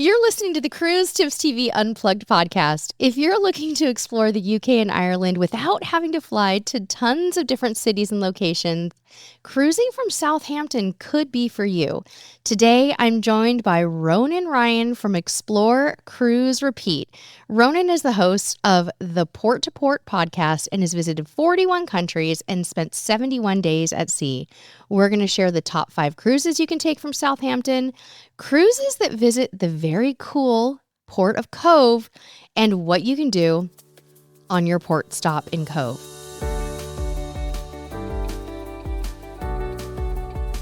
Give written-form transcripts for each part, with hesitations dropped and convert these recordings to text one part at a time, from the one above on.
You're listening to the Cruise Tips TV Unplugged podcast. If you're looking to explore the UK and Ireland without having to fly to tons of different cities and locations, cruising from Southampton could be for you. Today, I'm joined by Ronan Ryan from Explore, Cruise, Repeat. Ronan is the host of the Port to Port podcast and has visited 41 countries and spent 71 days at sea. We're going to share the top 5 cruises you can take from Southampton, cruises that visit the very cool port of Cove, and what you can do on your port stop in Cove.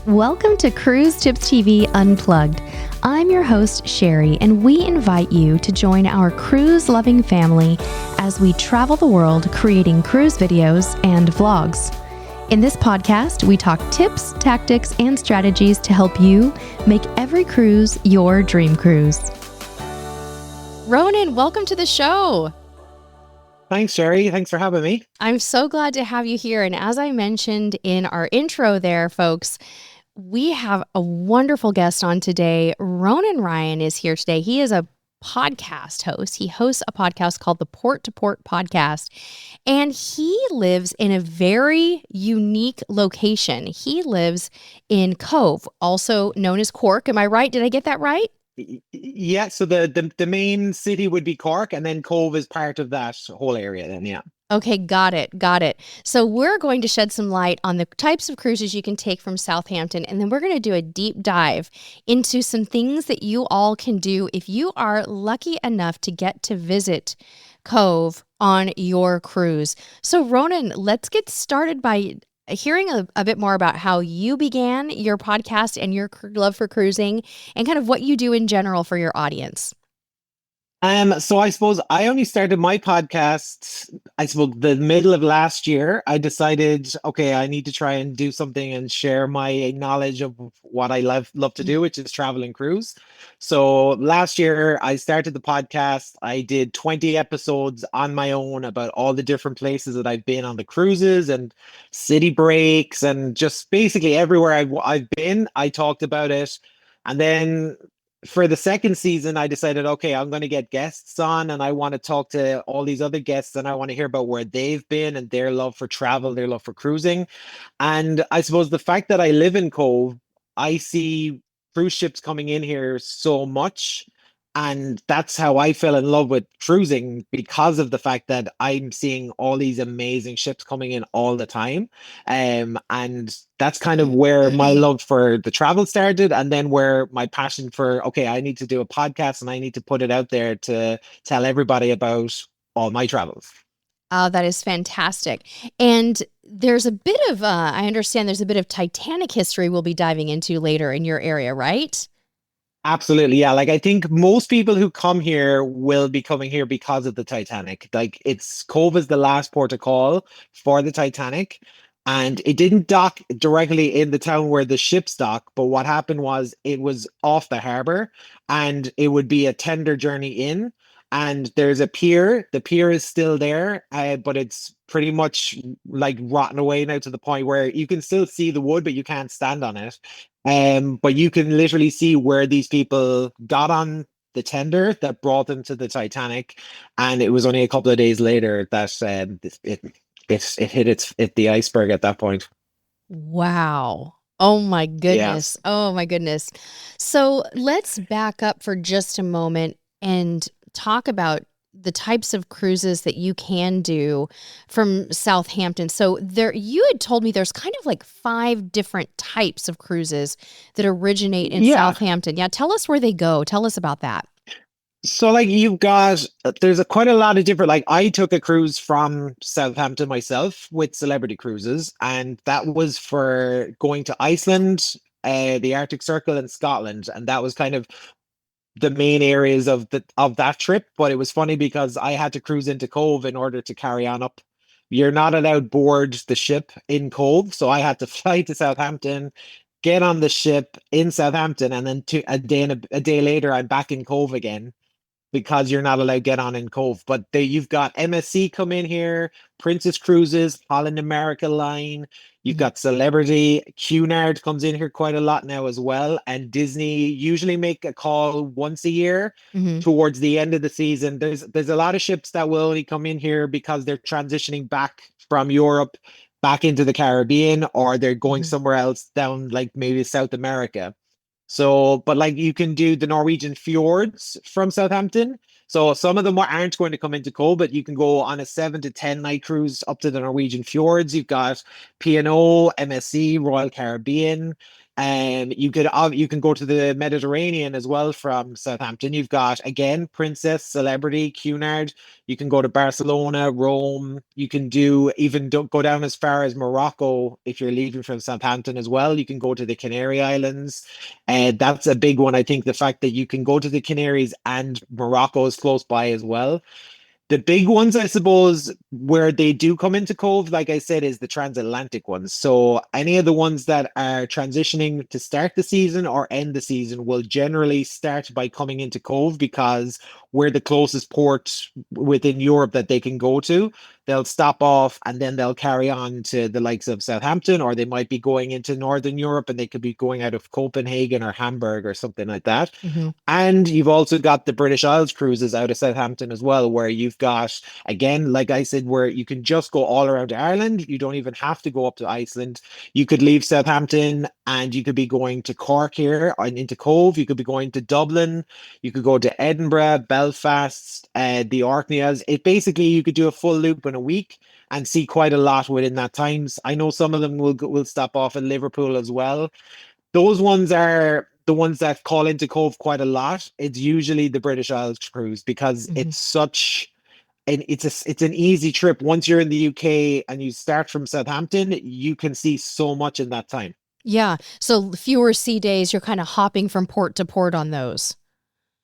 Welcome to Cruise Tips TV Unplugged. I'm your host, Sherry, and we invite you to join our cruise-loving family as we travel the world creating cruise videos and vlogs. In this podcast, we talk tips, tactics, and strategies to help you make every cruise your dream cruise. Ronan, welcome to the show. Thanks, Sherry. Thanks for having me. I'm so glad to have you here. And as I mentioned in our intro there, folks, we have a wonderful guest on today. Ronan Ryan is here today. He is a podcast host. He hosts a podcast called the Port to Port podcast, and he lives in a very unique location. He lives in Cove, also known as Cork. Am I right? Did I get that right? Yeah, so the main city would be Cork, and then Cove is part of that whole area then, yeah. Okay, got it. So we're going to shed some light on the types of cruises you can take from Southampton, and then we're going to do a deep dive into some things that you all can do if you are lucky enough to get to visit Cove on your cruise. So Ronan, let's get started by hearing a bit more about how you began your podcast and your love for cruising and kind of what you do in general for your audience. So I suppose I only started my podcast, I suppose the middle of last year. I decided, okay, I need to try and do something and share my knowledge of what I love to do, which is travel and cruise. So last year I started the podcast. I did 20 episodes on my own about all the different places that I've been on the cruises and city breaks and just basically everywhere I've been, I talked about it. And then for the second season, I decided, okay, I'm going to get guests on and I want to talk to all these other guests and I want to hear about where they've been and their love for travel, their love for cruising. And I suppose the fact that I live in Cove, I see cruise ships coming in here so much. And that's how I fell in love with cruising, because of the fact that I'm seeing all these amazing ships coming in all the time. And that's kind of where my love for the travel started. And then where my passion for, okay, I need to do a podcast and I need to put it out there to tell everybody about all my travels. Oh, that is fantastic. And there's a bit of, I understand there's a bit of Titanic history we'll be diving into later in your area, right? Absolutely, yeah. Like I think most people who come here will be coming here because of the Titanic. Like it's Cove is the last port of call for the Titanic, and it didn't dock directly in the town where the ships dock. But what happened was it was off the harbor, and it would be a tender journey in. And there's a pier. The pier is still there, but it's pretty much like rotten away now to the point where you can still see the wood, but you can't stand on it. But you can literally see where these people got on the tender that brought them to the Titanic, and it was only a couple of days later that it hit the iceberg at that point. Wow. Oh my goodness. Yes. Oh my goodness. So let's back up for just a moment and talk about the types of cruises that you can do from Southampton. So there, you had told me there's kind of like 5 different types of cruises that originate in Southampton. Yeah, tell us where they go. Tell us about that. So like there's quite a lot of different, like I took a cruise from Southampton myself with Celebrity Cruises, and that was for going to Iceland, the Arctic Circle and Scotland. And that was kind of the main areas of that trip. But it was funny because I had to cruise into Cove in order to carry on up. You're not allowed board the ship in Cove, so I had to fly to Southampton, get on the ship in Southampton, and then a day later I'm back in Cove again. because you're not allowed to get on in Cove. But you've got MSC come in here, Princess Cruises, Holland America Line. You've Mhm. got Celebrity, Cunard comes in here quite a lot now as well, and Disney usually make a call once a year Mhm. towards the end of the season. There's a lot of ships that will only come in here because they're transitioning back from Europe back into the Caribbean, or they're going Mhm. somewhere else down like maybe South America. So, but like you can do the Norwegian fjords from Southampton. So some of them aren't going to come into Cobh, but you can go on a 7 to 10 night cruise up to the Norwegian fjords. You've got P&O, MSC, Royal Caribbean, and you can go to the Mediterranean as well from Southampton. You've got again Princess, Celebrity, Cunard. You can go to Barcelona, Rome. You can do even don't go down as far as Morocco if you're leaving from Southampton as well. You can go to the Canary Islands. And that's a big one. I think the fact that you can go to the Canaries and Morocco is close by as well. The big ones, I suppose, where they do come into Cove, like I said, is the transatlantic ones. So any of the ones that are transitioning to start the season or end the season will generally start by coming into Cove because we're the closest port within Europe that they can go to. They'll stop off and then they'll carry on to the likes of Southampton, or they might be going into Northern Europe and they could be going out of Copenhagen or Hamburg or something like that. Mhm. And you've also got the British Isles cruises out of Southampton as well, where you've got, again, like I said, where you can just go all around Ireland. You don't even have to go up to Iceland. You could leave Southampton and you could be going to Cork here and into Cove. You could be going to Dublin. You could go to Edinburgh, Belfast, the Orkneys. It basically, you could do a full loop in a week and see quite a lot within that time. I know some of them will stop off in Liverpool as well. Those ones are the ones that call into Cove quite a lot. It's usually the British Isles cruise because Mhm. it's such and it's an easy trip. Once you're in the UK and you start from Southampton, you can see so much in that time. Yeah. So fewer sea days, you're kind of hopping from port to port on those.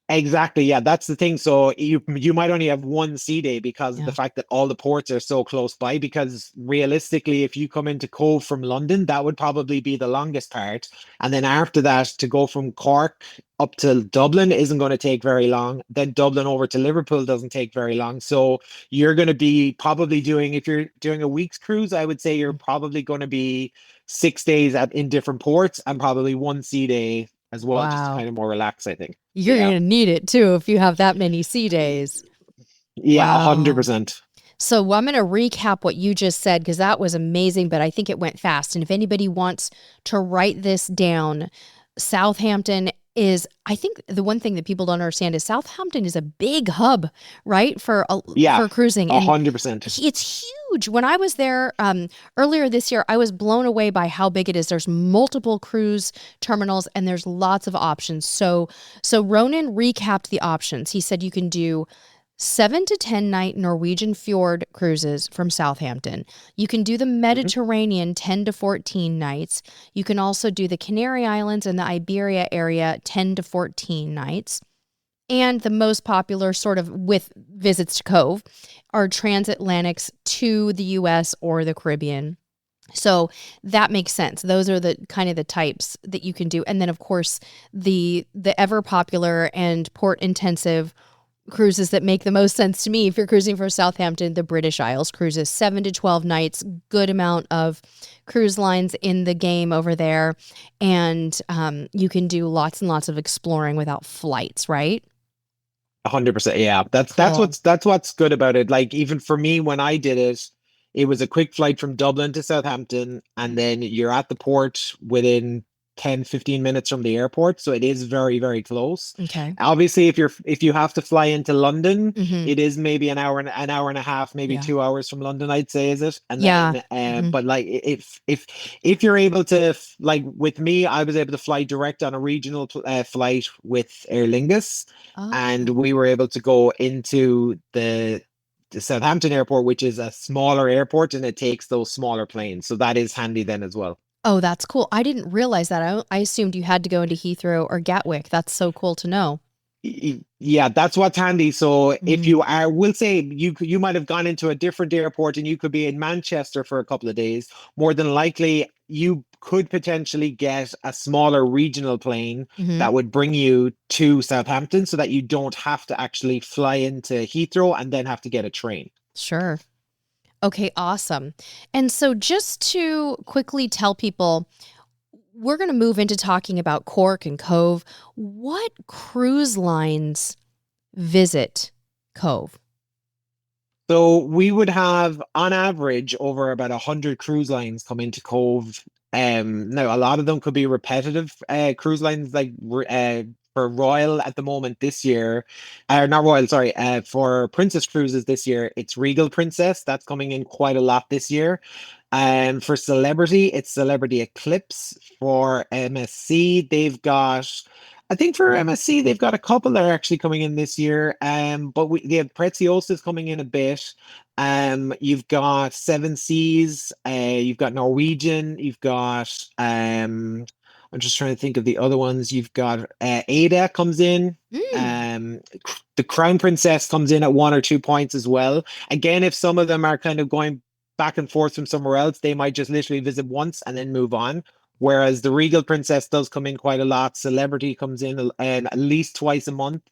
Exactly. Yeah, that's the thing. So you might only have one sea day because of the Yeah. fact that all the ports are so close by. Because realistically, if you come into Cove from London, that would probably be the longest part. And then after that, to go from Cork up to Dublin isn't going to take very long. Then Dublin over to Liverpool doesn't take very long. So you're going to be probably doing, if you're doing a week's cruise, I would say you're probably going to be 6 days in different ports and probably one sea day as well, just to Wow. kind of more relax, I think. You're Yeah. going to need it too if you have that many sea days. Yeah, Wow. 100%. So I'm going to recap what you just said because that was amazing, but I think it went fast. And if anybody wants to write this down, Southampton is, I think the one thing that people don't understand is Southampton is a big hub, right? Yeah, For cruising. a And 100%. it's huge. When I was there earlier this year, I was blown away by how big it is. There's multiple cruise terminals and there's lots of options. So Ronan recapped the options. He said you can do 7 to 10 night Norwegian fjord cruises from Southampton. You can do the Mhm. Mediterranean 10 to 14 nights. You can also do the Canary Islands and the Iberia area 10 to 14 nights. And the most popular, sort of with visits to Cove, are transatlantics to the US or the Caribbean. So that makes sense. Those are the kind of the types that you can do. And then of course the ever popular and port intensive cruises that make the most sense to me if you're cruising from Southampton, the British Isles cruises, 7 to 12 nights, good amount of cruise lines in the game over there. And you can do lots and lots of exploring without flights, right? 100%. Yeah, Cool. that's what's good about it. Like even for me, when I did it, it was a quick flight from Dublin to Southampton, and then you're at the port within 10-15 minutes from the airport. So it is very, very close. Okay. Obviously, if you have to fly into London, Mm-hmm. it is maybe an hour and a half, maybe Yeah. 2 hours from London, I'd say, is it? And Yeah. then Mm-hmm. but like if you're able to like with me, I was able to fly direct on a regional flight with Aer Lingus, and Oh. we were able to go into the Southampton airport, which is a smaller airport, and it takes those smaller planes. So that is handy then as well. Oh, that's cool. I didn't realize that. I assumed you had to go into Heathrow or Gatwick. That's so cool to know. Yeah, that's what's handy. So if Mm, you are, we'll say you might have gone into a different airport and you could be in Manchester for a couple of days. More than likely, you could potentially get a smaller regional plane hmm. that would bring you to Southampton so that you don't have to actually fly into Heathrow and then have to get a train. Sure. Okay, awesome. And so just to quickly tell people, we're going to move into talking about Cork and Cove. What cruise lines visit Cove? So we would have, on average, over about 100 cruise lines come into Cove. Now a lot of them could be repetitive cruise lines, like for Royal at the moment this year, not Royal, sorry, for Princess Cruises this year, it's Regal Princess. That's coming in quite a lot this year. And for Celebrity, it's Celebrity Eclipse. For MSC, I think for MSC, they've got a couple that are actually coming in this year. But they have Preziosa's coming in a bit. You've got Seven Seas, you've got Norwegian, you've got I'm just trying to think of the other ones. You've got Ada comes in. Mm. Um, the Crown Princess comes in at 1 or 2 points as well. Again, if some of them are kind of going back and forth from somewhere else, they might just literally visit once and then move on. Whereas the Regal Princess does come in quite a lot. Celebrity comes in at least twice a month.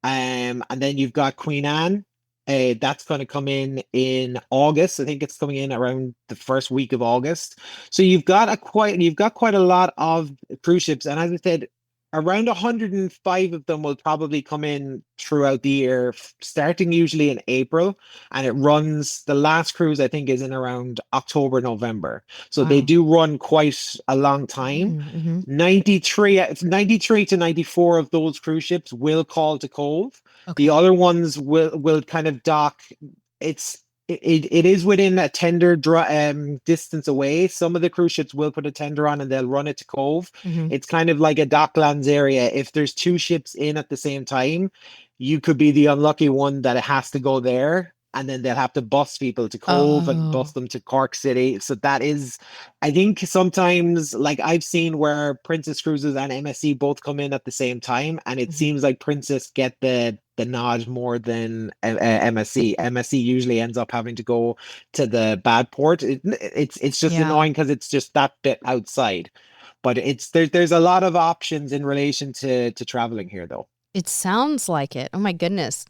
And then you've got Queen Anne. That's going to come in August. I think it's coming in around the first week of August. So you've got quite a lot of cruise ships. And as I said, around 105 of them will probably come in throughout the year, starting usually in April, and it runs. The last cruise I think is in around October, November. So they Wow. do run quite a long time. Mm-hmm. 93 to 94 of those cruise ships will call to Cove. The Okay. other ones will kind of dock. It is within a tender distance away. Some of the cruise ships will put a tender on and they'll run it to Cove. Mm-hmm. It's kind of like a docklands area. If there's two ships in at the same time, you could be the unlucky one that it has to go there. And then they'll have to bus people to Cove and bus Oh. them to Cork City. So that is, I think sometimes, like I've seen where Princess Cruises and MSC both come in at the same time, and it Mhm. seems like Princess get the nod more than MSC. MSC usually ends up having to go to the bad port. It's just Yeah. annoying because it's just that bit outside. But there's a lot of options in relation to traveling here, though. It sounds like it. Oh my goodness.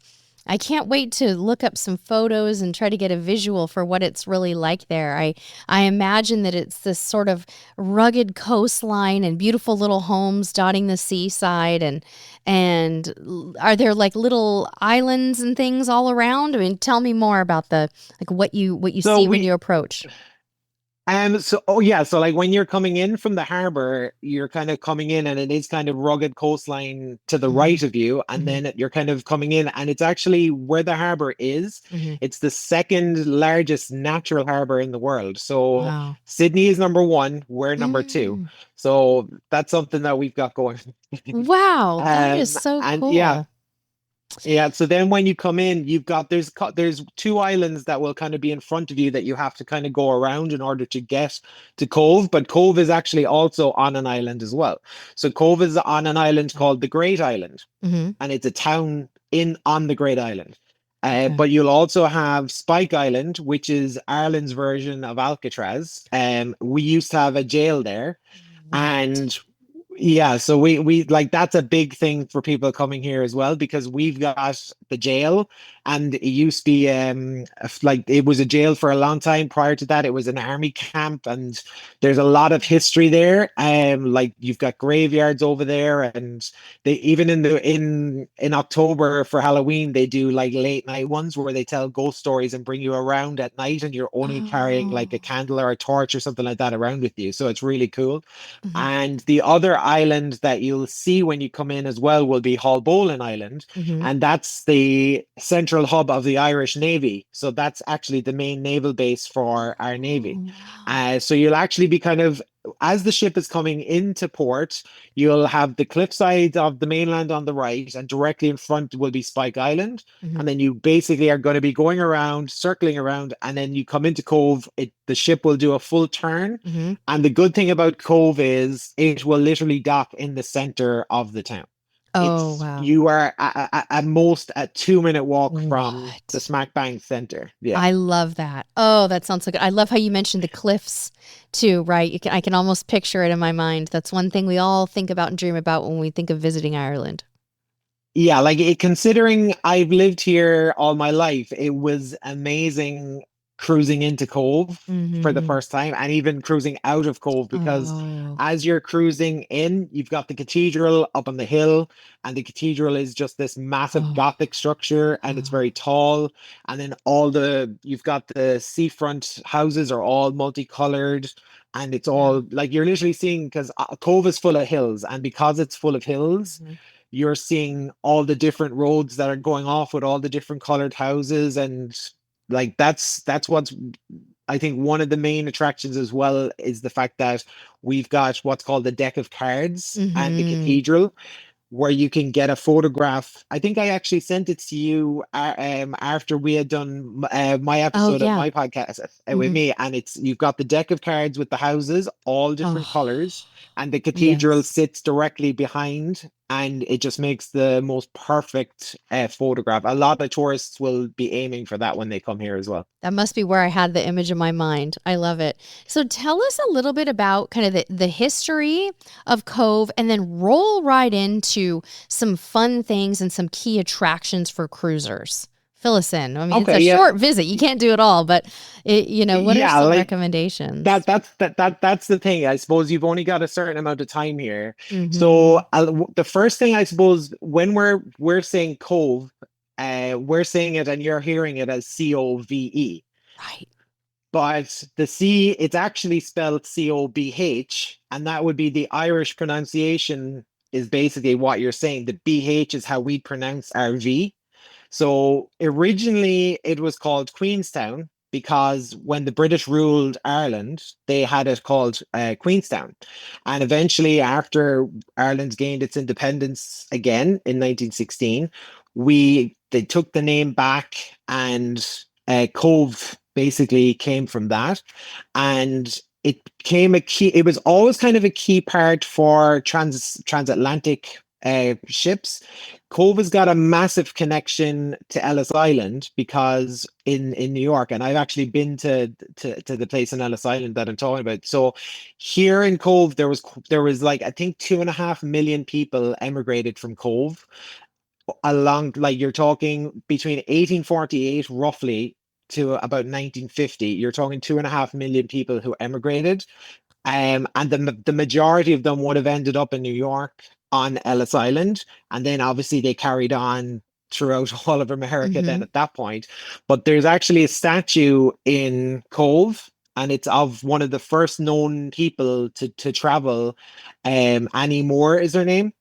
I can't wait to look up some photos and try to get a visual for what it's really like there. I imagine that it's this sort of rugged coastline and beautiful little homes dotting the seaside and are there like little islands and things all around? I mean, tell me more about the like what you So see when we you approach. Oh yeah, so like when you're coming in from the harbor, you're kind of coming in and it is kind of rugged coastline to the Hmm. right of you, and Hmm. then you're kind of coming in and it's actually where the harbor is. Hmm. It's the second largest natural harbor in the world. So Wow. Sydney is number one, we're number two. Mm. So that's something that we've got going. Wow, that is so And yeah, cool. yeah, so then when you come in, there's two islands that will kind of be in front of you that you have to kind of go around in order to get to Cove, but Cove is actually also on an island as well. So Cove is on an island called the Great Island, Hmm. and it's a town in on the Great Island. Okay. But you'll also have Spike Island, which is Ireland's version of Alcatraz. We used to have a jail there, What? and yeah, so we like that's a big thing for people coming here as well because we've got the jail and it used to be like it was a jail for a long time. Prior to that, it was an army camp and there's a lot of history there. Like you've got graveyards over there and they even in October for Halloween they do like late night ones where they tell ghost stories and bring you around at night and you're only carrying like a Oh. candle or a torch or something like that around with you. So it's really cool. Hmm. And the other island that you'll see when you come in as well will be Haulbowline Island. Hmm. And that's the central hub of the Irish Navy. So that's actually the main naval base for our Navy. Oh, wow. So you'll actually be kind of, as the ship is coming into port, you'll have the cliffside of the mainland on the right, and directly in front will be Spike Island. Hmm. And then you basically are going to be going around, circling around, and then you come into Cove. The ship will do a full turn, Hmm. and the good thing about Cove is it will literally dock in the center of the town. Oh, It's wow. you are at most a 2 minute walk from the What? smack bang center. Yeah. I love that. Oh, that sounds so good. I love how you mentioned the cliffs too, right? I can almost picture it in my mind. That's one thing we all think about and dream about when we think of visiting Ireland. Yeah, like considering I've lived here all my life, it was amazing cruising into Cove for the Mhm. first time and even cruising out of Cove because Oh. as you're cruising in, you've got the cathedral up on the hill, and the cathedral is just this massive Oh. Gothic structure and it's very Oh. tall. And then you've got the seafront houses are all multicolored, and it's Yeah. all like you're literally seeing because Cove is full of hills, and because it's full of hills Mhm. you're seeing all the different roads that are going off with all the different colored houses. And like that's what's I think one of the main attractions as well is the fact that we've got what's called the deck of cards and the Mhm. cathedral, where you can get a photograph. I think I actually sent it to you after we had done my Oh, episode of yeah. my podcast with Mhm. me, and it's you've got the deck of cards with the houses, all different colors, Oh. and the cathedral Yes. sits directly behind, and it just makes the most perfect photograph. A lot of tourists will be aiming for that when they come here as well. That must be where I had the image in my mind. I love it. So tell us a little bit about kind of the history of Cove and then roll right into some fun things and some key attractions for cruisers. Fill us in. I mean, it's a Okay, yeah. short visit. You can't do it all, but what are Yeah, some like recommendations? that's the thing. I suppose you've only got a certain amount of time here. So Mhm. the first thing I suppose when we're saying Cove, we're saying it and you're hearing it as Cove, Right. but the C it's actually spelled Cobh, and that would be the Irish pronunciation is basically what you're saying. The BH is how we pronounce our V. So originally it was called Queenstown because when the British ruled Ireland, they had it called Queenstown. And eventually, after Ireland gained its independence again in 1916, they took the name back, and Cove basically came from that. And it became a key, it was always kind of a key part for transatlantic ships. Cove has got a massive connection to Ellis Island because in New York, and I've actually been to the place in Ellis Island that I'm talking about. So here in Cove, there was like I think 2.5 million people emigrated from Cove along, like you're talking between 1848 roughly to about 1950. You're talking 2.5 million people who emigrated, and the majority of them would have ended up in New York on Ellis Island, and then obviously they carried on throughout all of America then Mhm. at that point. But there's actually a statue in Cove, and it's of one of the first known people to travel. Annie Moore is her name,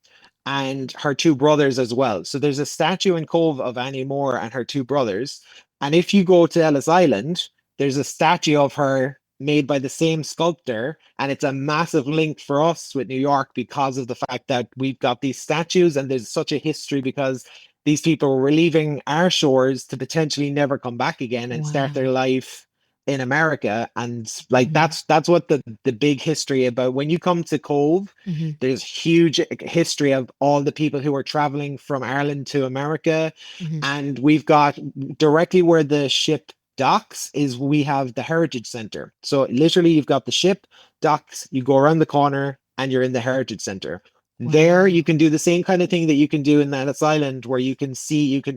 and her two brothers as well. So there's a statue in Cove of Annie Moore and her two brothers. And if you go to Ellis Island, there's a statue of her made by the same sculptor. And it's a massive link for us with New York because of the fact that we've got these statues and there's such a history because these people were leaving our shores to potentially never come back again and start their Wow. life in America. And like Mhm. that's what the big history about when you come to Cove, Mhm. there's huge history of all the people who are traveling from Ireland to America. Mhm. And we've got directly where the ship docks is we have the Heritage Center. So literally you've got the ship docks, you go around the corner and you're in the Heritage Center. There you Wow. can do the same kind of thing that you can do in Ellis Island, where you can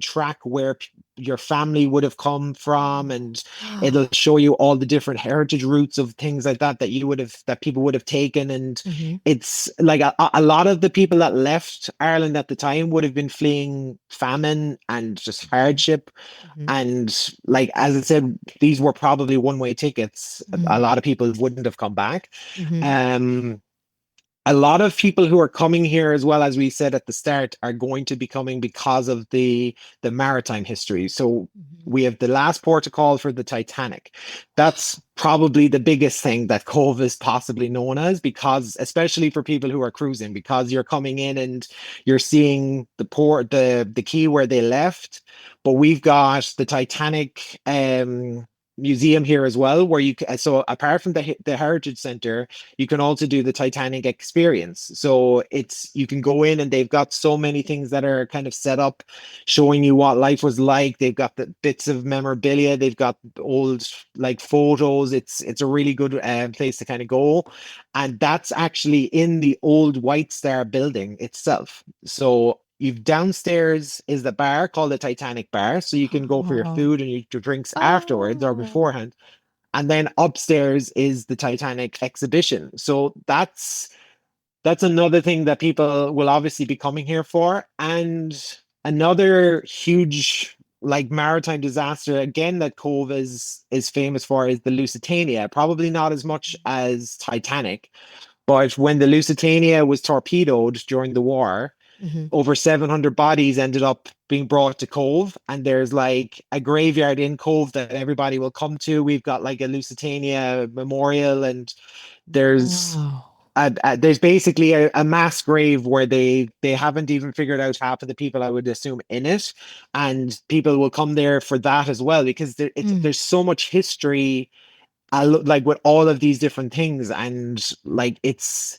track where your family would have come from, and it'll show you all the different heritage routes of things like that that people would have taken. And Mhm. it's like a lot of the people that left Ireland at the time would have been fleeing famine and just Mhm. hardship. Mhm. And like as I said, these were probably one-way tickets. A Mhm. lot of people wouldn't have come back. Mhm. Um, a lot of people who are coming here, as well as we said at the start, are going to be coming because of the maritime history. So Mhm. we have the last port of call for the Titanic. That's probably the biggest thing that Cove is possibly known as, because especially for people who are cruising, because you're coming in and you're seeing the port, the key where they left. But we've got the Titanic. museum here as well, where so apart from the Heritage Center, you can also do the Titanic experience. So you can go in and they've got so many things that are kind of set up, showing you what life was like. They've got the bits of memorabilia, they've got old like photos. It's a really good place to kind of go, and that's actually in the old White Star building itself. So you've downstairs is the bar called the Titanic Bar, so you can go for your Oh. food and your drinks afterwards or Oh. beforehand. And then upstairs is the Titanic exhibition. So that's another thing that people will obviously be coming here for. And another huge like maritime disaster again that Cove is famous for is the Lusitania. Probably not as much as Titanic, but when the Lusitania was torpedoed during the war, Hmm. over 700 bodies ended up being brought to Cove, and there's like a graveyard in Cove that everybody will come to. We've got like a Lusitania memorial, and there's Wow. there's basically a mass grave where they haven't even figured out half of the people I would assume in it, and people will come there for that as well because Mm. there's so much history, like with all of these different things, and like it's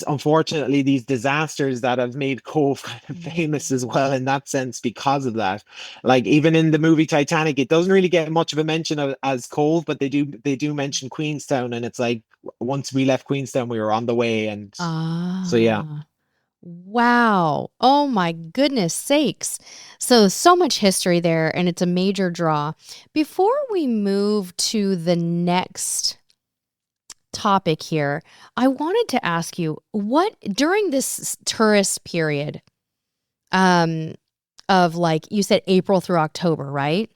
unfortunately these disasters that have made Cove kind of famous as Mm. well in that sense because of that. Like even in the movie Titanic, it doesn't really get much of a mention as Cove, but they do mention Queenstown, and it's like once we left Queenstown, we were on the way, and so yeah. Ah. Wow. Oh my goodness sakes. So much history there, and it's a major draw. Before we move to the next topic here, I wanted to ask you what during this tourist period, um, of like you said April through October, right?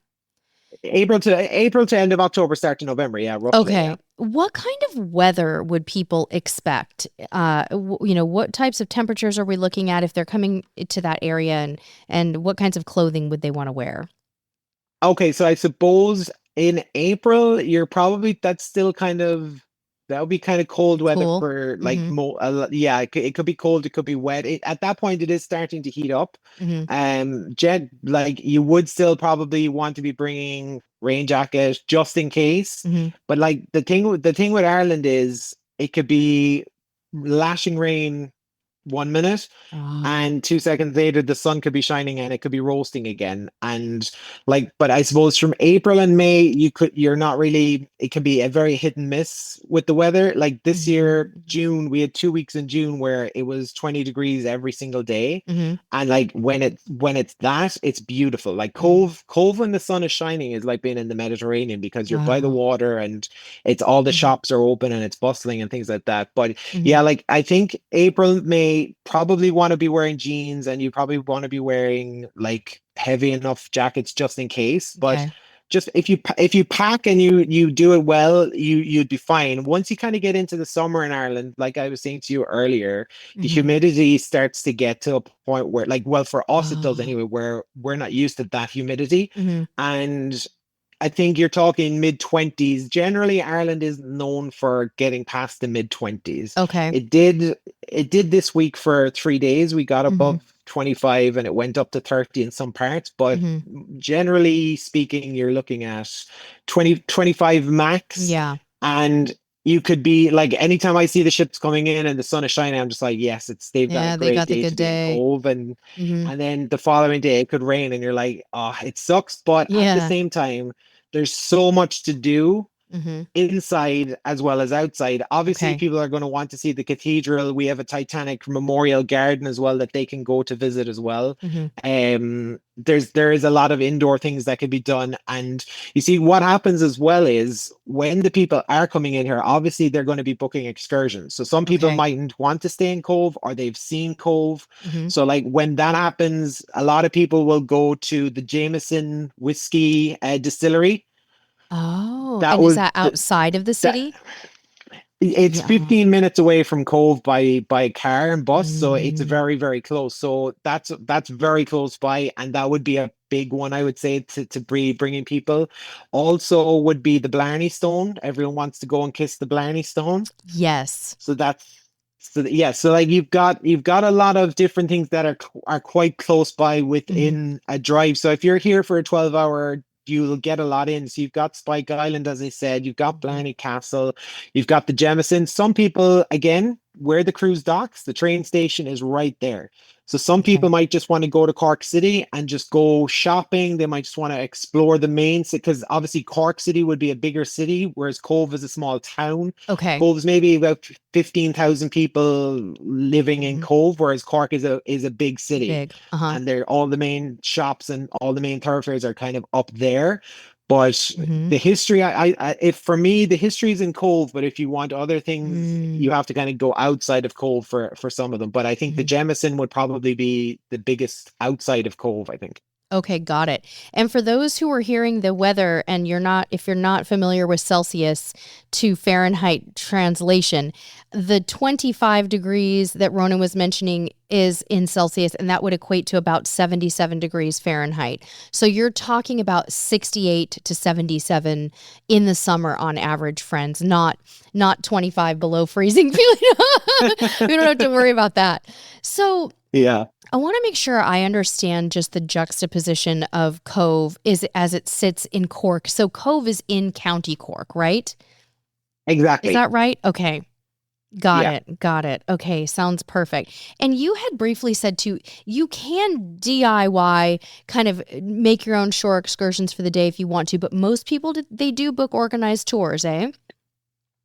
April to end of October, start to November, yeah, roughly, yeah. Okay. What kind of weather would people expect? What types of temperatures are we looking at if they're coming to that area, and what kinds of clothing would they want to wear? Okay, so I suppose in April, that's still kind of that would be kind of cold weather Cool. for like Mm-hmm. yeah, it could be cold, it could be wet. At that point, it is starting to heat up. Mm-hmm. Jet like you would still probably want to be bringing rain jacket just in case. Mm-hmm. But like the thing with Ireland is it could be lashing rain 1 minute, Ah. and 2 seconds later the sun could be shining and it could be roasting again. And like, but I suppose from April and May you're not really, it can be a very hit and miss with the weather. Like this year Mm-hmm. June, we had 2 weeks in June where it was 20 degrees every single day. Mm-hmm. And like when it's that, it's beautiful. Like Mm-hmm. Cove when the sun is shining is like being in the Mediterranean because you're by the Wow. water, and it's all the Mm-hmm. shops are open and it's bustling and things like that. But Mm-hmm. yeah, like I think April, May probably want to be wearing jeans, and you probably want to be wearing like heavy enough jackets just in case. But Okay. just if you pack and you do it well, you'd be fine. Once you kind of get into the summer in Ireland, like I was saying to you earlier, the Mm-hmm. humidity starts to get to a point where, like, well, for us it does Oh. anyway, where we're not used to that humidity. Mm-hmm. And I think you're talking mid 20s. Generally, Ireland is known for getting past the mid 20s. Okay. It did it did this week for 3 days. We got Mm-hmm. above 25 and it went up to 30 in some parts, but Mm-hmm. generally speaking, you're looking at 20 25 max. Yeah. And you could be like, anytime I see the ships coming in and the sun is shining, I'm just like, yes, they've got a Yeah, they great got the day good to be in day. Cove. And Mm-hmm. then the following day it could rain and you're like, oh, it sucks. But at the Yeah. same time, there's so much to do Mm-hmm. inside as well as outside. Obviously, Okay. people are going to want to see the cathedral. We have a Titanic memorial garden as well that they can go to visit as well. Mm-hmm. There is a lot of indoor things that can be done. And you see what happens as well is when the people are coming in here, obviously they're going to be booking excursions. So some people Okay. mightn't want to stay in Cove, or they've seen Cove. Mm-hmm. So like when that happens, a lot of people will go to the Jameson whiskey distillery. Oh, That and is was that outside of the that city? it's Yeah. 15 minutes away from Cove by car and bus, so it's Mm. very, very close. So that's very close by, and that would be a big one, I would say, to be bringing people. Also, would be the Blarney Stone. Everyone wants to go and kiss the Blarney Stone. Yes. So yeah. So like you've got a lot of different things that are quite close by Mhm. within a drive. So if you're here for a 12-hour you'll get a lot in. So you've got Spike Island, as I said, you've got Mhm. Blarney Castle, you've got the Jemison. Some people, again, where the cruise docks, the train station is right there. So some Okay. people might just want to go to Cork City and just go shopping. They might just want to explore the main city because obviously Cork City would be a bigger city, whereas Cove is a small town. Okay. Cove's maybe about 15,000 people living in Mhm. Cove, whereas Cork is a big city. Big. Uh-huh. And they're all the main shops and all the main thoroughfares are kind of up there. But Mhm. the history, if for me, the history is in Cove, but if you want other things, Mm. you have to kind of go outside of Cove for some of them. But I think the Mhm. Jemison would probably be the biggest outside of Cove, I think. Okay, got it. And for those who are hearing the weather and if you're not familiar with Celsius to Fahrenheit translation, the 25 degrees that Ronan was mentioning is in Celsius, and that would equate to about 77 degrees Fahrenheit. So you're talking about 68 to 77 in the summer on average, friends, not 25 below freezing. We don't have to worry about that. So Yeah, I want to make sure I understand just the juxtaposition of Cove is as it sits in Cork. So Cove is in County Cork, right? Is exactly. that right? Okay. Got Yeah. it. Got it. Okay, sounds perfect. And you had briefly said too, you can DIY, kind of make your own shore excursions for the day if you want to, but most people they do book organized tours, eh?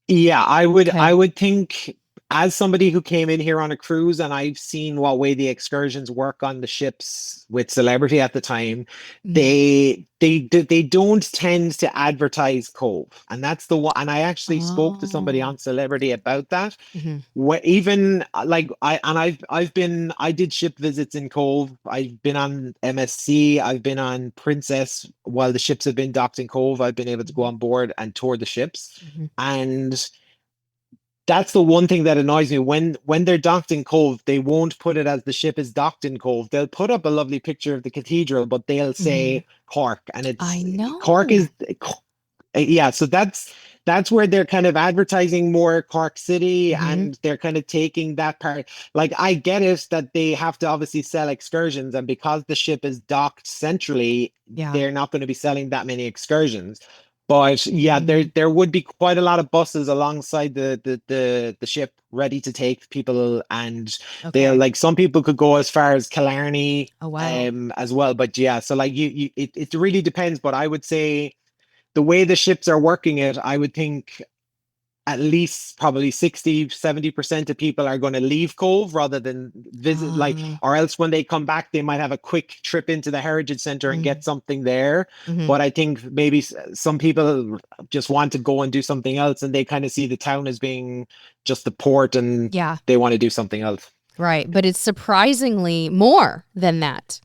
Yeah, Okay. I would think as somebody who came in here on a cruise and I've seen what way the excursions work on the ships with celebrity at the time, Mhm. they don't tend to advertise Cove. And that's the one, and I actually spoke to somebody Oh. on Celebrity about that. Mhm. Even like I did ship visits in Cove. I've been on MSC, I've been on Princess while the ships have been docked in Cove. I've been able to go Mhm. on board and tour the ships. Mhm. And that's the one thing that annoys me when they're docked in Cove, they won't put it as the ship is docked in Cove. They'll put up a lovely picture of the cathedral, but they'll Mhm. say Cork, and I Cork know. is yeah. So that's where they're kind of advertising more Cork City, Mhm. and they're kind of taking that part. Like I get it that they have to obviously sell excursions, and because the ship is docked centrally, Yeah. they're not going to be selling that many excursions. But yeah, Mhm. there would be quite a lot of buses alongside the ship ready to take people, and they'll Okay. like some people could go as far as Killarney Oh, wow. as well. But yeah, so like it really depends. But I would say the way the ships are working it, I would think at least probably 60-70% of people are going to leave Cove rather than visit, like, Ah. or else when they come back, they might have a quick trip into the Heritage Center and get Mm. something there. Mhm. But I think maybe some people just want to go and do something else and they kind of see the town as being just the port and Yeah. they want to do something else. Right, but it's surprisingly more than that,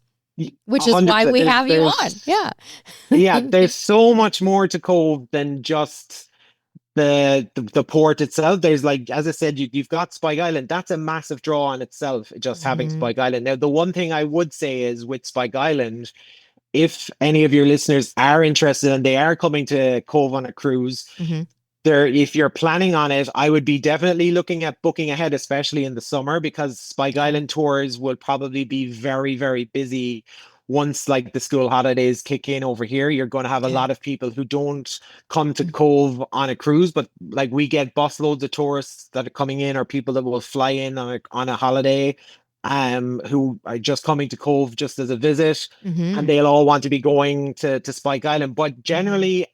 which is why 100%. we have you on. Yeah. Yeah, there's so much more to Cove than just the port itself. There's like, as I said, you've got Spike Island. That's a massive draw on itself, just having Mhm. Spike Island. Now, the one thing I would say is with Spike Island, if any of your listeners are interested and they are coming to Cove on a cruise, Mhm. there, if you're planning on it, I would be definitely looking at booking ahead, especially in the summer, because Spike Okay. Island tours will probably be very, very busy once like the school holidays kick in over here. You're going to have a Okay. lot of people who don't come to Mm. Cove on a cruise, but like we get busloads of tourists that are coming in or people that will fly in on a holiday, who are just coming to Cove just as a visit and Mhm. they'll all want to be going to Spike Island. But Mhm. generally,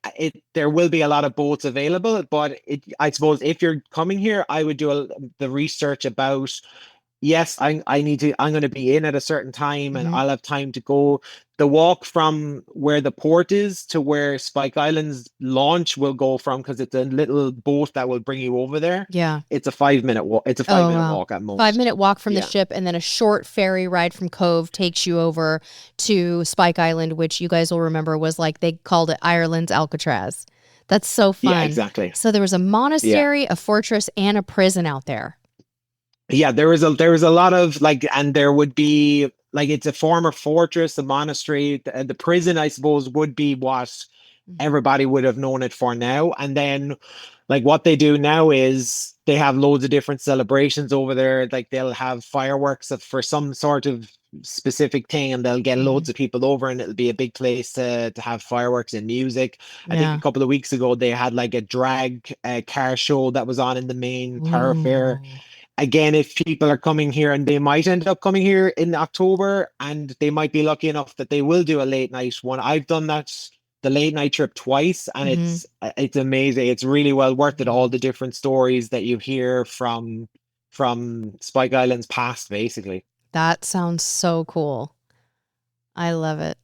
there will be a lot of boats available. But I suppose if you're coming here, I would do the research about yes, I'm going to be in at a certain time and Mhm. I'll have time to go. The walk from where the port is to where Spike Island's launch will go from, because it's a little boat that will bring you over there. Yeah. It's a 5 minute walk. It's a five Oh, minute wow. walk at most. 5-minute walk from the Yeah. ship, and then a short ferry ride from Cove takes you over to Spike Island, which you guys will remember was like they called it Ireland's Alcatraz. That's so Yeah, fun. exactly. So there was a Yeah. monastery, a fortress, and a prison out there. Yeah, there was a lot of like, and there would be like it's a former fortress, a monastery, the prison, I suppose, would be what Mhm. everybody would have known it for now. And then, like what they do now is they have loads of different celebrations over there. Like they'll have fireworks for some sort of specific thing, and they'll get Mhm. loads of people over, and it'll be a big place to have fireworks and music. I think a Yeah. couple of weeks ago they had like a drag car show that was on in the main thoroughfare. Ooh. Again, if people are coming here, and they might end up coming here in October, and they might be lucky enough that they will do a late night one. I've done that, the late night trip twice, and Hmm. it's amazing. It's really well worth it. All the different stories that you hear from Spike Island's past, basically. That sounds so cool. I love it.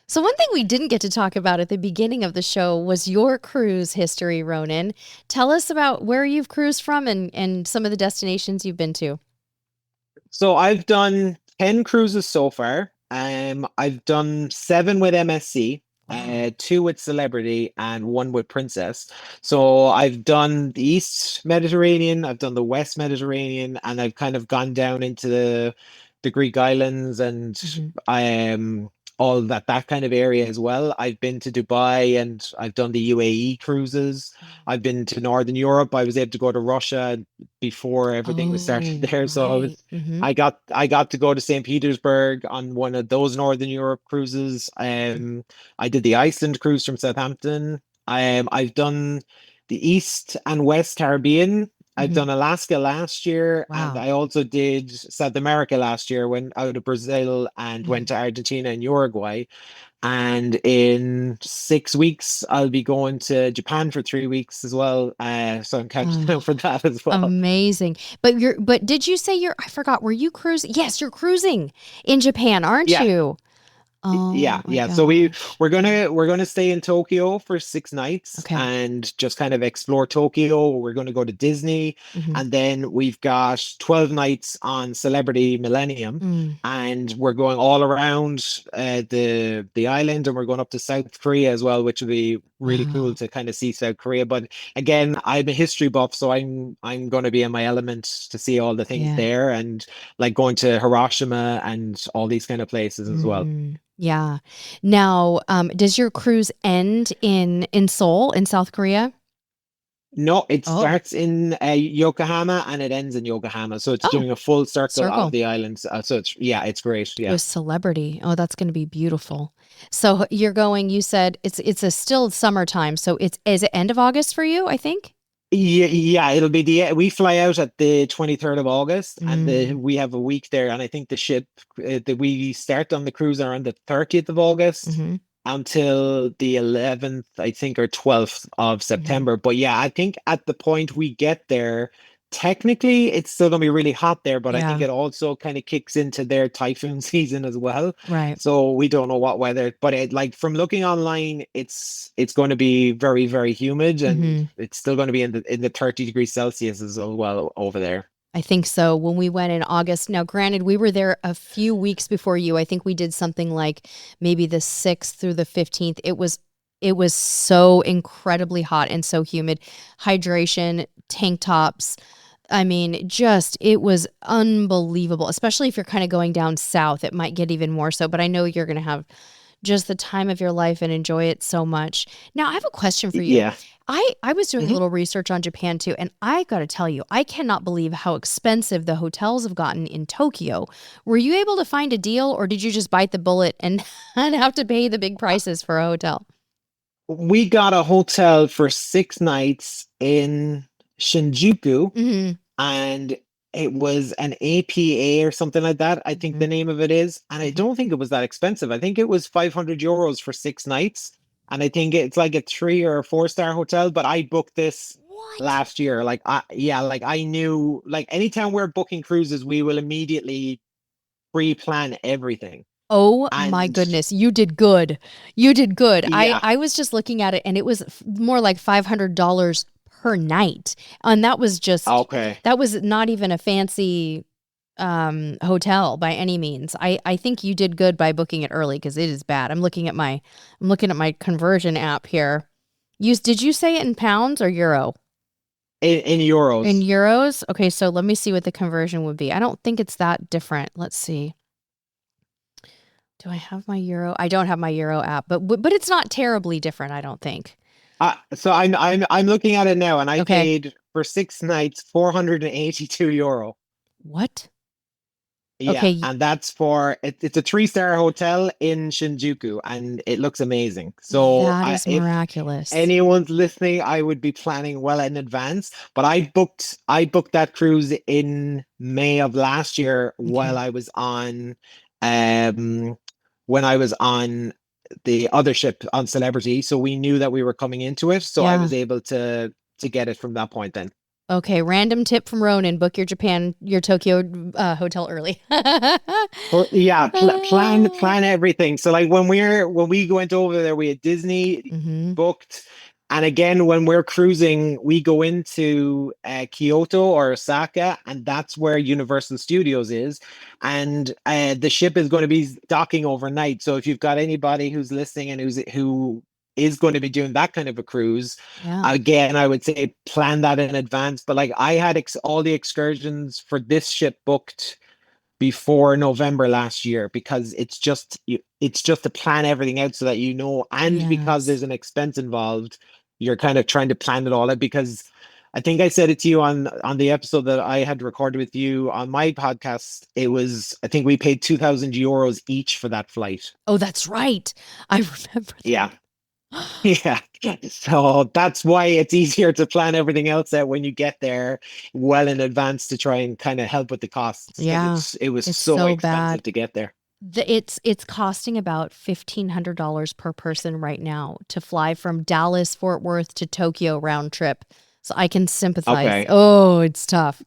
So one thing we didn't get to talk about at the beginning of the show was your cruise history, Ronan. Tell us about where you've cruised from and some of the destinations you've been to. So I've done 10 cruises so far. I've done seven with MSC, Wow. two with Celebrity, and one with Princess. So I've done the East Mediterranean, I've done the West Mediterranean, and I've kind of gone down into the Greek islands and Hmm. um all that kind of area as well. I've been to Dubai, and I've done the UAE cruises. I've been to Northern Europe. I was able to go to Russia before everything was started Oh, there. So right. Hmm. I got to go to St. Petersburg on one of those Northern Europe cruises. I did the Iceland cruise from Southampton. I've done the East and West Caribbean. I've Hmm. done Alaska last year, and Wow. I also did South America last year. Went out of Brazil and went Mhm. to Argentina and Uruguay. And in 6 weeks, I'll be going to Japan for 3 weeks as well. So I'm counting Oh, down for that as well. amazing. But did you say I forgot, were you cruising? Yes, you're cruising in Japan, aren't Yeah, you? yeah, Oh my yeah. So gosh. we're gonna stay in Tokyo for 6 nights Okay. and just kind of explore Tokyo. We're gonna go to Disney, Hmm. and then we've got 12 nights on Celebrity Millennium, Mm. and we're going all around the island, and we're going up to South Korea as well, which will be really cool Wow. to kind of see South Korea. But again, I'm a history buff, so I'm going to be in my element to see all the things Yeah. there, and like going to Hiroshima and all these kind of places as well. Yeah. Now, does your cruise end in Seoul in South Korea? No, it Oh. starts in Yokohama, and it ends in Yokohama. So it's Oh, doing a full circle of circle. the islands. So it's, yeah, it's great. Yeah. With Celebrity. Oh, that's going to be beautiful. So you're going, you said it's a still summertime. So it's is it end of August for you, I think? Yeah, yeah, it'll be we fly out at the 23rd of August, and Mm. we have a week there, and I think the ship that we start on the cruise are on the 30th of August Mhm. until the 11th, I think, or 12th of Mhm. September. But yeah, I think at the point we get there, technically it's still gonna be really hot there, but I think Yeah. it also kind of kicks into their typhoon season as well. Right. So we don't know what weather, but it, like, from looking online, it's going to be very, very humid, and Mhm. it's still going to be in the 30 degrees Celsius as well over there. I think so. When we went in August, now granted, we were there a few weeks before you. I think we did something like maybe the 6th through the 15th. It was so incredibly hot and so humid. Hydration, tank tops. I mean, just it was unbelievable, especially if you're kind of going down south. It might get even more so, but I know you're going to have just the time of your life and enjoy it so much. Now, I have a question for you. Yeah. I was doing a Mhm. little research on Japan too, and I got to tell you, I cannot believe how expensive the hotels have gotten in Tokyo. Were you able to find a deal, or did you just bite the bullet and and have to pay the big prices for a hotel? We got a hotel for 6 nights in Shinjuku, Hmm. and it was an APA or something like that, I think Hmm. the name of it is. And I Hmm. don't think it was that expensive. I think it was 500 euros for 6 nights. And I think it's like a 3 or 4 star hotel. But I booked this What? last year. Like I knew, like, anytime we're booking cruises, we will immediately pre-plan everything. Oh my And goodness, you did good. You did good. I yeah, I was just looking at it and it was more like $500 per night. And okay. that was not even a fancy hotel by any means. I think you did good by booking it early because it is bad. I'm looking at my conversion app here. Did you say it in pounds or euro? In In euros. euros? Okay, so let me see what the conversion would be. I don't think it's that different. Let's see. Do I have my euro? I don't have my euro app, but it's not terribly different, I don't think. So I'm looking at it now, and I Okay. paid for 6 nights 482 euro. What? Yeah, Okay, and that's for it's a 3-star hotel in Shinjuku, and it looks amazing. So that I is if miraculous. anyone's listening, I would be planning well in advance. But I booked that cruise in May of last year while Okay. I was on um when I was on the other ship on Celebrity. So we knew that we were coming into it. So I Yeah. was able to get it from that point then. Okay, random tip from Ronan, book your Tokyo hotel early. Or yeah, Ah. plan everything. So like when we went over there, we had Disney Mhm. booked, and again when we're cruising, we go into Kyoto or Osaka, and that's where Universal Studios is, and the ship is going to be docking overnight. So if you've got anybody who's listening and who is going to be doing that kind of a cruise, Yeah. again, I would say plan that in advance. But like I had all the excursions for this ship booked before November last year because it's just to plan everything out so that you know, and because Yes. there's an expense involved, you're kind of trying to plan it all out because I think I said it to you on the episode that I had recorded with you on my podcast. It was I think we paid €2,000 each for that flight. Oh, that's right. I remember Yeah. that. Yeah. So that's why it's easier to plan everything else out when you get there well in advance to try and kind of help with the costs because Yeah. it was It's so so bad. expensive to get there. It's costing about $1,500 per person right now to fly from Dallas, Fort Worth to Tokyo round trip. So I can sympathize. Okay. Oh, it's tough.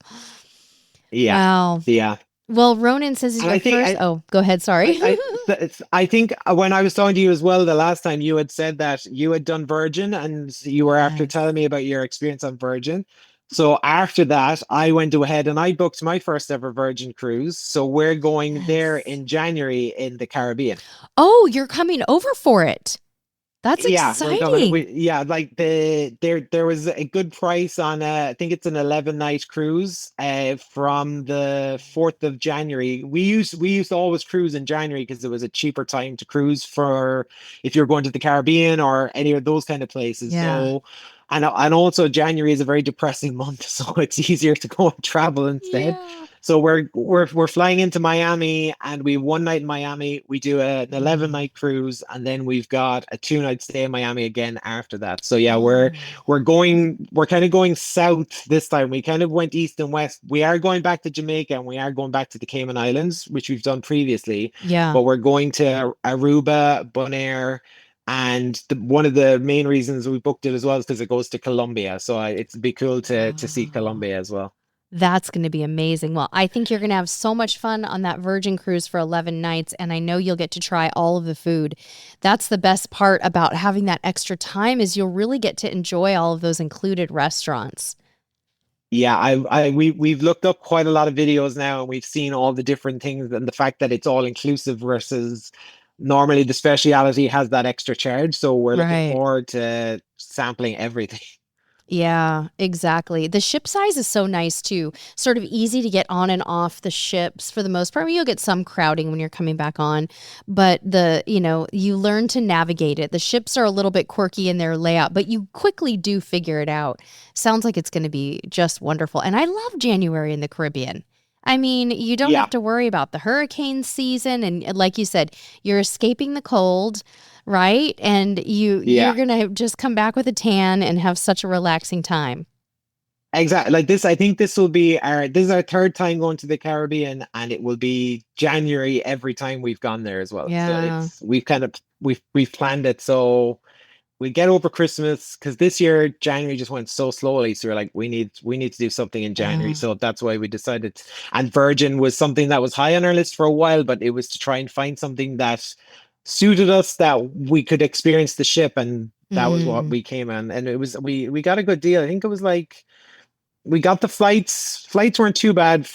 Yeah. Wow. Yeah. Well, Ronan says he's And my I think first. Oh, go ahead. Sorry. I think when I was talking to you as well the last time, you had said that you had done Virgin, and you were after Yes. telling me about your experience on Virgin. So after that, I went ahead and I booked my first ever Virgin cruise. So we're going there Yes. in January in the Caribbean. Oh, you're coming over for it. That's Yeah, we're coming. exciting. Yeah, like there was a good price on I think it's an 11-night cruise from the 4th of January. We used to always cruise in January because it was a cheaper time to cruise for if you're going to the Caribbean or any of those kind of places. Yeah. So and also January is a very depressing month, so it's easier to go and travel instead. Yeah. So we're flying into Miami, and we have one night in Miami. We do an 11 Mm. night cruise, and then we've got a 2-night stay in Miami again after that. So yeah, Oh. we're kind of going south this time. We kind of went east and west. We are going back to Jamaica, and we are going back to the Cayman Islands, which we've done previously, Yeah. but we're going to Aruba, Bonaire. And one of the main reasons we booked it as well is because it goes to Colombia. So it'd be cool to see Wow. Colombia as well. That's going to be amazing. Well, I think you're going to have so much fun on that Virgin cruise for 11 nights, and I know you'll get to try all of the food. That's the best part about having that extra time is you'll really get to enjoy all of those included restaurants. Yeah, we've looked up quite a lot of videos now, and we've seen all the different things, and the fact that it's all inclusive versus normally the speciality has that extra charge. So we're looking Right. forward to sampling everything. Yeah, exactly. The ship size is so nice too. Sort of easy to get on and off the ships for the most part. I mean, you'll get some crowding when you're coming back on, but you learn to navigate it. The ships are a little bit quirky in their layout, but you quickly do figure it out. Sounds like it's going to be just wonderful. And I love January in the Caribbean. I mean, you don't have Yeah, to worry about the hurricane season, and like you said, you're escaping the cold, right? And you're yeah, going to just come back with a tan and have such a relaxing time. exactly. Like this, I think this is our third time going to the Caribbean, and it will be January every time we've gone there as well. So Yeah. it's we've planned it so we get over Christmas because this year January just went so slowly. So we're like, we need to do something in January. Yeah. So that's why we decided. And Virgin was something that was high on our list for a while, but it was to try and find something that suited us that we could experience the ship, and that was what Mm. we came on. And it was we got a good deal. I think it was like we got the flights. Flights weren't too bad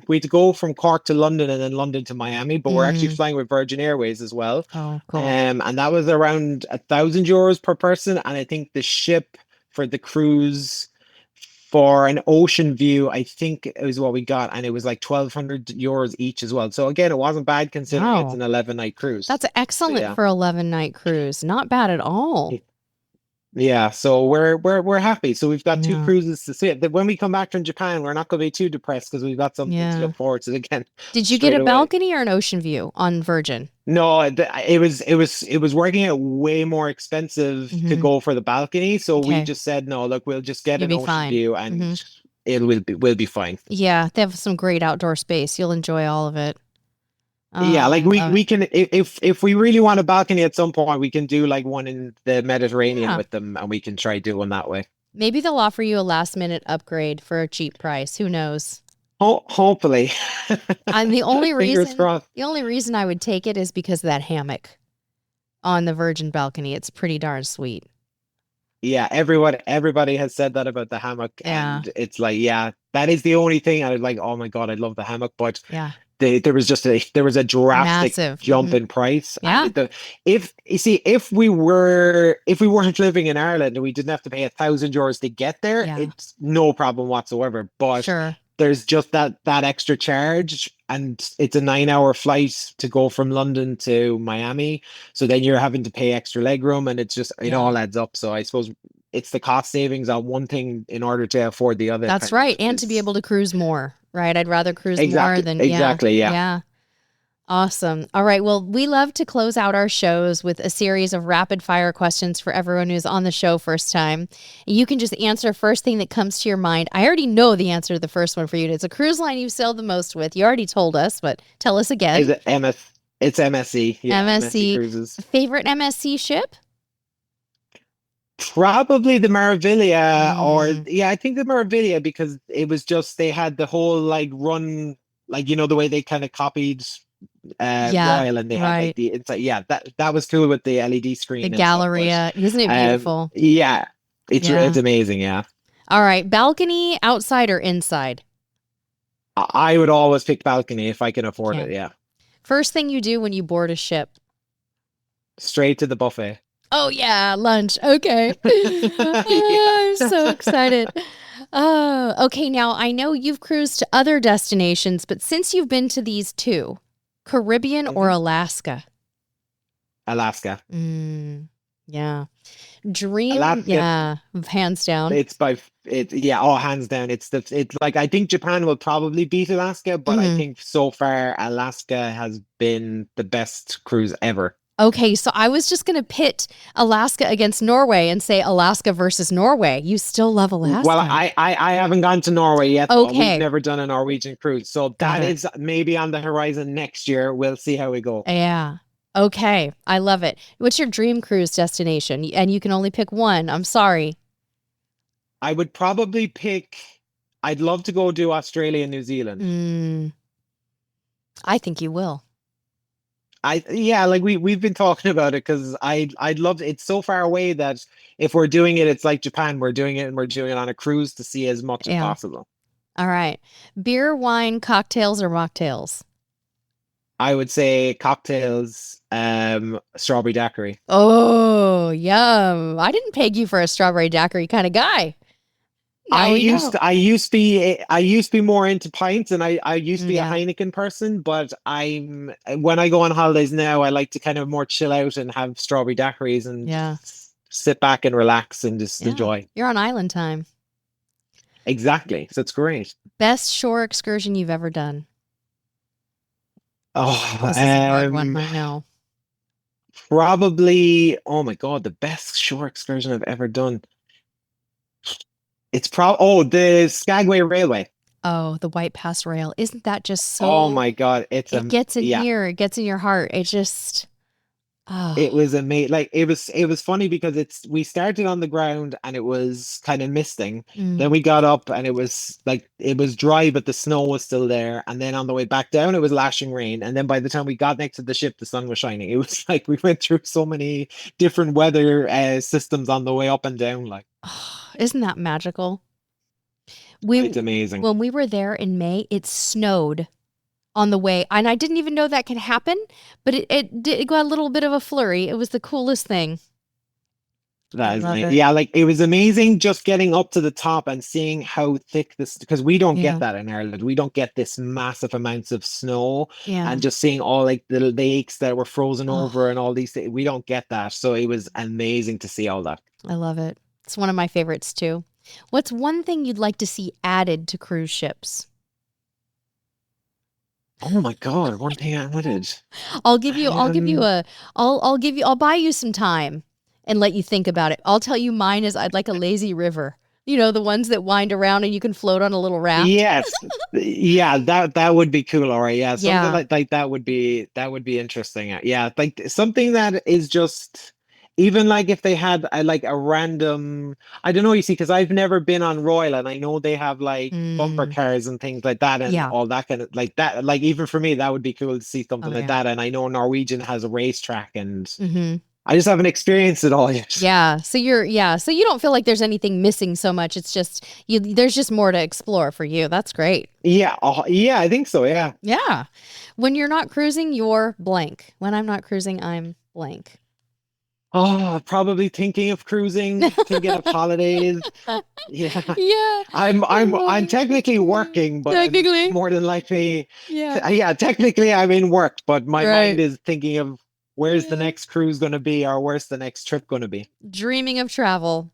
we had to go from Cork to London and then London to Miami, but we're actually Mm. flying with Virgin Airways as well. Oh, cool. And that was around €1,000 per person. And I think the ship for the cruise for an ocean view, I think it was what we got, and it was like €1,200 each as well. So again, it wasn't bad considering it's Wow. an 11-night cruise. That's So excellent yeah. for 11 night cruise. Not bad at all. Yeah, so we're happy. So we've got two Yeah. cruises to see. That when we come back from Japan, we're not going to be too depressed because we've got something to Yeah. look forward to again Did you get straight a away. balcony or an ocean view on Virgin? No, it was working out way more expensive to Hmm. go for the balcony, so we Okay. just said no, look, we'll just get You'll an be ocean fine. view and Hmm. we'll be fine. Yeah, they have some great outdoor space. You'll enjoy all of it. Yeah, Oh, like I we love it. we can if we really want a balcony at some point, we can do like one in the Mediterranean Yeah. with them, and we can try do one that way. Maybe they'll offer you a last minute upgrade for a cheap price. Who knows? Hopefully, And fingers crossed. the only reason I would take it is because of that hammock on the Virgin balcony. It's pretty darn sweet. Yeah, everybody has said that about the hammock, Yeah. and it's like, yeah, that is the only thing I was like, oh my God, I love the hammock, but Yeah. there was a drastic Massive. jump in price, and Yeah. if you see if we weren't living in Ireland and we didn't have to pay €1,000 to get there, Yeah. it's no problem whatsoever. But Sure. there's just that extra charge, and it's a 9 hour flight to go from London to Miami, so then you're having to pay extra leg room, and it Yeah. all adds up. So I suppose it's the cost savings on one thing in order to afford the other That's kind of right. And to be is able to cruise more, right? I'd rather cruise more exactly than, yeah. exactly yeah. Yeah. Awesome. All right. Well, we love to close out our shows with a series of rapid fire questions for everyone who's on the show first time. You can just answer first thing that comes to your mind. I already know the answer to the first one for you. It's a cruise line you've sailed the most with. You already told us, but tell us Is again. it MS? It's MSC. Yeah, MSC MSC. Cruises. Favorite MSC ship? Probably the Meraviglia, or Mm, yeah, I think the Meraviglia because it was just they had the whole like run, like the way they kind of copied yeah, Royal, and they had like right. the inside. Yeah, that was cool with the LED The screen and stuff. But Galleria. Isn't it beautiful? yeah, it's Yeah. amazing. Yeah, All right. Balcony, outside or inside? I would always pick balcony if I can afford Okay. it. Yeah, First thing you do when you board a ship? straight to the buffet. Oh yeah, lunch. Okay. Yeah. I'm so excited. Oh, okay. Now I know you've cruised to other destinations, but since you've been to these two, Caribbean or Mhm. Alaska? Alaska. Mm, yeah. Dream, Alaska. yeah, hands down. It's by it, yeah, all hands down. It's like I think Japan will probably beat Alaska, but I Hmm. think so far Alaska has been the best cruise ever. Okay, so I was just going to pit Alaska against Norway and say Alaska versus Norway. You still love Well, Alaska. I haven't gone to Norway yet, though. We've Okay, never done a Norwegian cruise, so got that it. is maybe on the horizon next year. We'll see how we go. Yeah. Okay. I love it. What's your dream cruise destination? And you can only pick one. I'm sorry. I would probably pick. I'd love to go do Australia and New Zealand. Mm, I think you will. Yeah, like we've been talking about it because I'd love it's so far away that if we're doing it, it's like Japan. We're doing it and we're doing it on a cruise to see as much as Yeah. possible. All right. Beer, wine, cocktails, or mocktails? I would say cocktails, strawberry daiquiri. Oh, yum. I didn't peg you for a strawberry daiquiri kind of guy. I Now we used know. to, I used to be I used to be more into pints, and I used to be a Yeah. Heineken person, but when I go on holidays now, I like to kind of more chill out and have strawberry daiquiris and Yeah. sit back and relax and just Yeah. enjoy. You're on island time. Exactly. So it's great. Best shore excursion you've ever done? Oh, This is a hard one. I know. probably, oh my God, the best shore excursion I've ever done. The Skagway Railway. Oh, the White Pass Rail. Isn't that just Oh so, my God, it gets in yeah, here, it gets in your heart. It just, oh, it was amazing. Like it was funny because we started on the ground and it was kind of misting. mm, Then we got up and it was dry, but the snow was still there. And then on the way back down, it was lashing rain. And then by the time we got next to the ship, the sun was shining. It was like we went through so many different weather systems on the way up and down. Like oh, isn't that magical? We, it's amazing. when we were there in May, it snowed on the way. And I didn't even know that could happen, but it got a little bit of a flurry. It was the coolest thing. I That is love nice. it. Yeah, like it was amazing just getting up to the top and seeing how thick this, because we don't get Yeah. that in Ireland. We don't get this massive amounts of snow, Yeah. and just seeing all like the lakes that were frozen over Oh, and all these things. We don't get that. So it was amazing to see all that. I love it. It's one of my favorites too. What's one thing you'd like to see added to cruise ships? Oh my God, one thing I added. Um, I'll buy you some time and let you think about it. I'll tell you mine is I'd like a lazy river. You know, the ones that wind around and you can float on a little raft. yes, yeah, that would be cool. All right, yeah, something Yeah. like that would be interesting. Yeah, like something that is just even like if they had like a random, I don't know, you see, because I've never been on Royal, and I know they have like bumper Mm, cars and things like that, and yeah. all that kind of like that. Like even for me, that would be cool to see Oh something like yeah. that. And I know Norwegian has a racetrack, and Hmm. I just haven't experienced it all yet. Yeah. So you don't feel like there's anything missing so much. It's just there's just more to explore for you. That's great. Yeah, yeah, I think so. Yeah. Yeah. When you're not cruising, you're blank. When I'm not cruising, I'm blank. Oh, probably thinking of cruising, thinking of holidays. Yeah. Yeah, I love I'm it. technically working, but I'm Technically, more than likely, yeah, yeah, technically I'm in work, but my mind right. is thinking of where's the Yeah. next cruise going to be, or where's the next trip going to be. Dreaming of travel.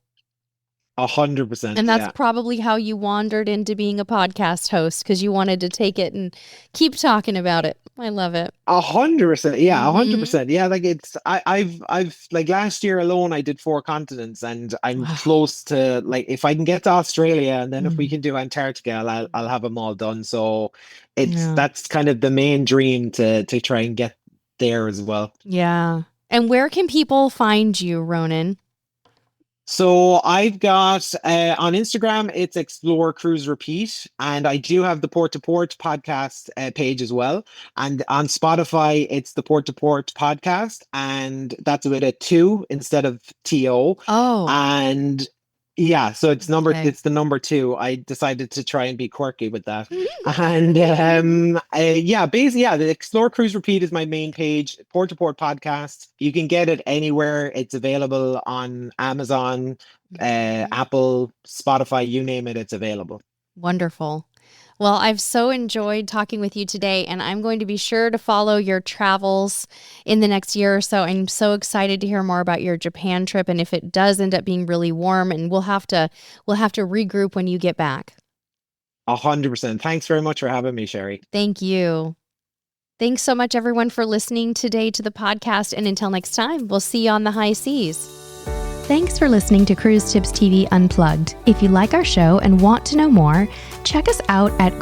100%. And that's Yeah. probably how you wandered into being a podcast host because you wanted to take it and keep talking about it. I love it. 100%. Yeah, Hmm. 100%. Yeah, like I've like last year alone, I did 4 continents, and I'm Wow. close to like if I can get to Australia, and then if we Mm. can do Antarctica, I'll have them all done. So it's Yeah. that's kind of the main dream to try and get there as well. Yeah. And where can people find you, Ronan? So I've got on Instagram, it's Explore Cruise Repeat, and I do have the Port to Port podcast page as well. And on Spotify, it's the Port to Port podcast, and that's with a two instead of TO. Oh, And yeah, so okay. it's the number two. I decided to try and be quirky with that. And yeah, basically, yeah, the Explore Cruise Repeat is my main page. Port to Port podcast. You can get it anywhere. It's available on Amazon, Mhm. Apple, Spotify, you name it, it's available. Wonderful. Well, I've so enjoyed talking with you today, and I'm going to be sure to follow your travels in the next year or so. I'm so excited to hear more about your Japan trip, and if it does end up being really warm, and we'll have to regroup when you get back. 100%. Thanks very much for having me, Sherry. Thank you. Thanks so much, everyone, for listening today to the podcast. And until next time, we'll see you on the high seas. Thanks for listening to Cruise Tips TV Unplugged. If you like our show and want to know more, check us out at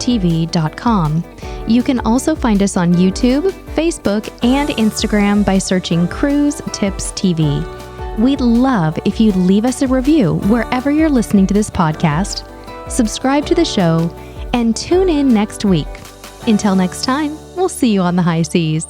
CruiseTipsTV.com. You can also find us on YouTube, Facebook, and Instagram by searching Cruise Tips TV. We'd love if you'd leave us a review wherever you're listening to this podcast, subscribe to the show, and tune in next week. Until next time, we'll see you on the high seas.